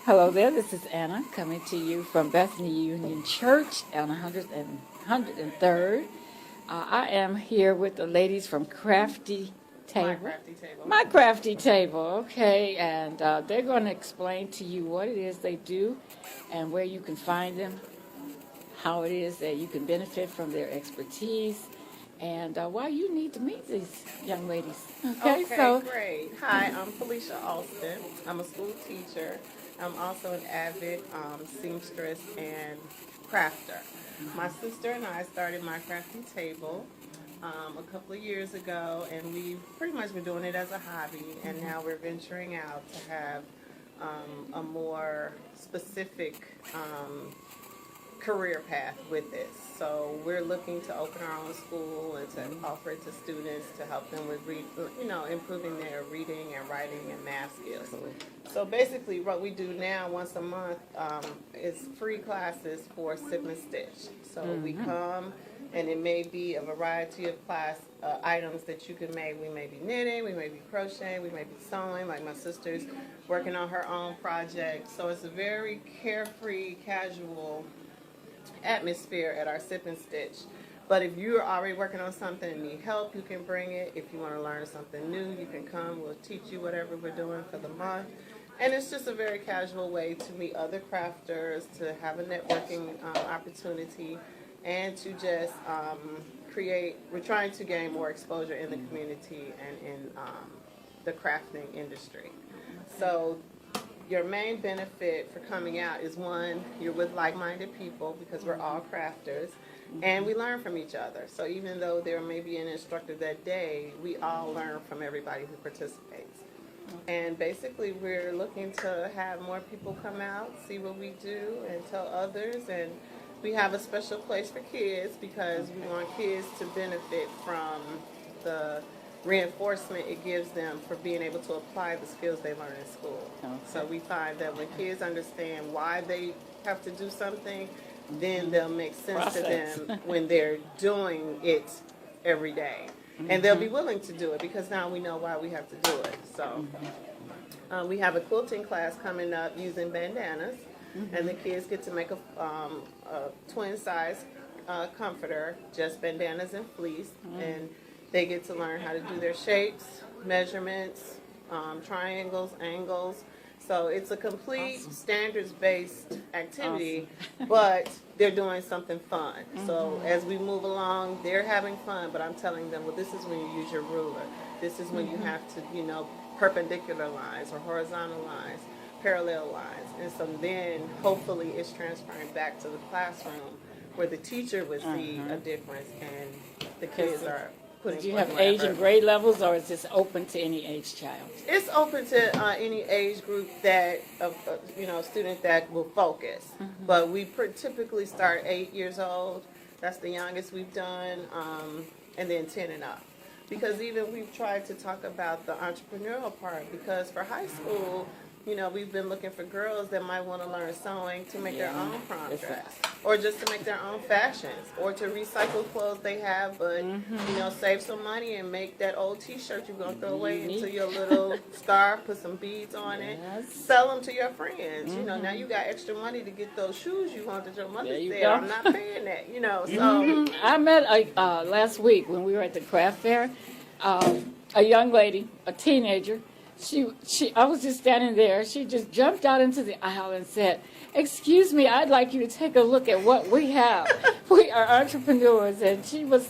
Hello there, this is Anna coming to you from Bethany Union Church on 103rd. I am here with the ladies from Crafty Table. My Crafty Table. My Crafty Table, okay, and they're going to explain to you what it is they do and where you can find them, how it is that you can benefit from their expertise, and why you need to meet these young ladies. Okay, so great. Hi, I'm Felicia Alston. I'm a school teacher. I'm also an avid seamstress and crafter. My sister and I started My Crafty Table a couple of years ago, and we've pretty much been doing it as a hobby, and now we're venturing out to have a more specific career path with this. So we're looking to open our own school and to offer it to students to help them with improving their reading and writing and math skills. So basically what we do now once a month is free classes for Sip and Stitch. So we come, and it may be a variety of class items that you can make. We may be knitting, we may be crocheting, we may be sewing, like my sister's working on her own project. So it's a very carefree, casual atmosphere at our Sip and Stitch. But if you're already working on something and need help, you can bring it. If you want to learn something new, you can come. We'll teach you whatever we're doing for the month. And it's just a very casual way to meet other crafters, to have a networking opportunity, and to just we're trying to gain more exposure in the community and in the crafting industry. So your main benefit for coming out is, one, you're with like-minded people because we're all crafters, and we learn from each other. So even though there may be an instructor that day, we all learn from everybody who participates. And basically we're looking to have more people come out, see what we do, and tell others. And we have a special place for kids because we want kids to benefit from the reinforcement it gives them for being able to apply the skills they learn in school. Okay. So we find that when kids understand why they have to do something, then they'll make sense to them when they're doing it every day. And they'll be willing to do it because now we know why we have to do it. So we have a quilting class coming up using bandanas, and the kids get to make a twin size comforter, just bandanas and fleece, and they get to learn how to do their shapes, measurements, triangles, angles. So it's a complete standards-based activity, but they're doing something fun. So as we move along, they're having fun, but I'm telling them, well, this is when you use your ruler. This is when you have to, perpendicular lines or horizontal lines, parallel lines. And so then hopefully it's transferring back to the classroom where the teacher would see a difference and the kids are putting. Do you have age and grade levels, or is this open to any age child? It's open to any age group that, student that will focus. But we typically start 8 years old. That's the youngest we've done, and then 10 and up. Because even we've tried to talk about the entrepreneurial part, because for high school, we've been looking for girls that might want to learn sewing to make their own prom dress, or just to make their own fashions, or to recycle clothes they have, but, save some money and make that old t-shirt you're going to throw away into your little scarf, put some beads on it, sell them to your friends. Now you got extra money to get those shoes you wanted your mother said, I'm not paying that, so. I met last week when we were at the craft fair, a young lady, a teenager. I was just standing there. She just jumped out into the aisle and said, "Excuse me, I'd like you to take a look at what we have. We are entrepreneurs." And she was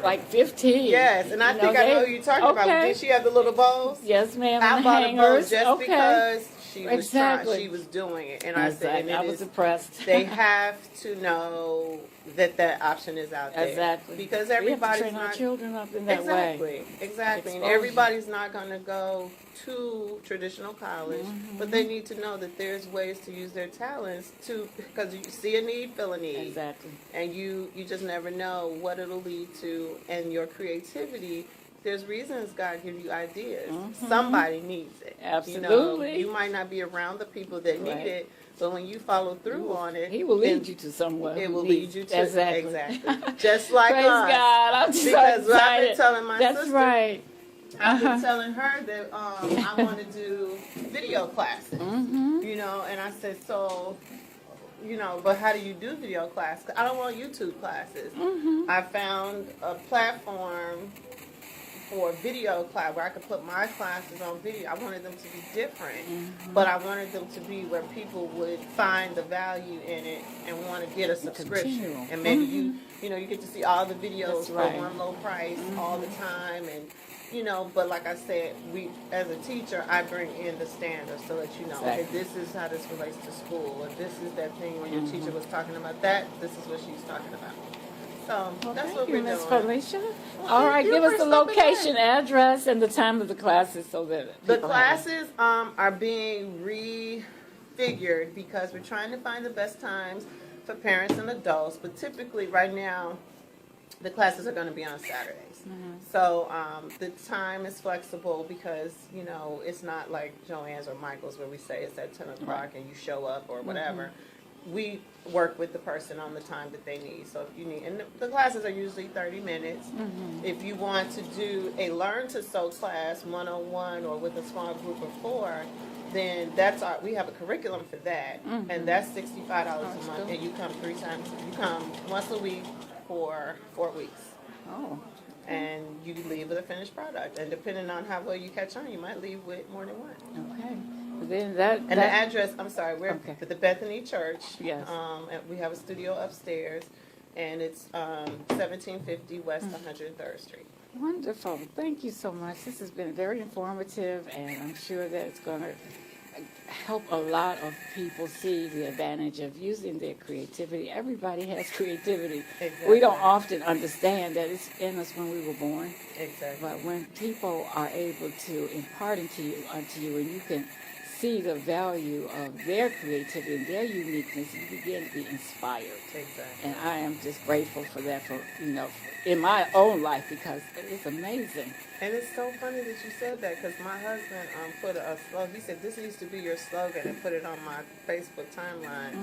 like 15. Yes, and I think I know who you're talking about. Did she have the little bows? Yes, ma'am. I bought a bow just because she was exactly. she was doing it. And I said, I was impressed. They have to know that option is out there. Exactly. Because everybody's we have to train our children up in that way. Exactly. And everybody's not going to go to traditional college, but they need to know that there's ways to use their talents because you see a need, fill a need. Exactly. And you just never know what it'll lead to, and your creativity. There's reasons God gives you ideas. Somebody needs it. Absolutely. You might not be around the people that need it, but when you follow through on it, He will lead you to somewhere. It will lead you to exactly. Just like Praise us. God! I'm so because excited. I've been telling my That's sister. right. I've been telling her that I want to do video classes. you know, and I said, so, you know, but how do you do video class? 'Cause I don't want YouTube classes. I found a platform for video class where I could put my classes on video. I wanted them to be different, but I wanted them to be where people would find the value in it and want to get a subscription. Continual. And maybe you know, you get to see all the videos That's right. for one low price all the time, and you know. But like I said, we as a teacher, I bring in the standards to let you know, okay, Exactly. this is how this relates to school, or this is that thing when your teacher was talking about that. This is what she's talking about. So that's Thank what you, we're Ms. doing. Felicia. Well, All thank right, you give us for the stopping location, by. address, and the time of the classes so that The people have- classes are being refigured because we're trying to find the best times for parents and adults. But typically, right now, the classes are going to be on Saturdays. So the time is flexible because, you know, it's not like Joanne's or Michael's where we say it's at 10 o'clock and you show up or whatever. We work with the person on the time that they need. So if you need, and the classes are usually 30 minutes. If you want to do a Learn to Sew class 101 or with a small group of 4, then we have a curriculum for that, and that's $65 a month, and you come 3 times. You come once a week for 4 weeks, Oh, and you leave with a finished product. And depending on how well you catch on, you might leave with more than one. okay. Then that And the address, I'm sorry, we're Okay. at the Bethany Church. Yes. And we have a studio upstairs, and it's 1750 West 103rd Street. Wonderful. Thank you so much. This has been very informative, and I'm sure that it's going to help a lot of people see the advantage of using their creativity. Everybody has creativity. Exactly. We don't often understand that it's in us when we were born, Exactly. but when people are able to impart unto you, and you can see the value of their creativity and their uniqueness, you begin to be inspired. Exactly. And I am just grateful for that, for, you know, in my own life, because it's amazing. And it's so funny that you said that, because my husband put a slogan. He said, this needs to be your slogan, and put it on my Facebook timeline.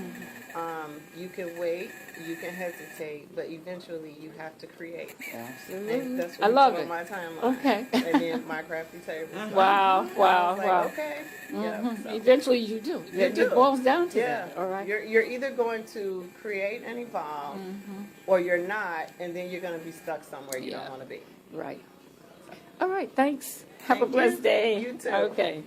You can wait, you can hesitate, but eventually you have to create. Absolutely. And that's what I he love put it. on my timeline. Okay. And then my crafty table. Wow, I was wow, like, wow. okay. Yeah, so. Eventually you do. You It do. boils down to Yeah. that, all right? You're either going to create and evolve, or you're not, and then you're going to be stuck somewhere you Yeah. don't want to be. Right. All right, thanks. Have a Thank you. blessed day. You too. Okay.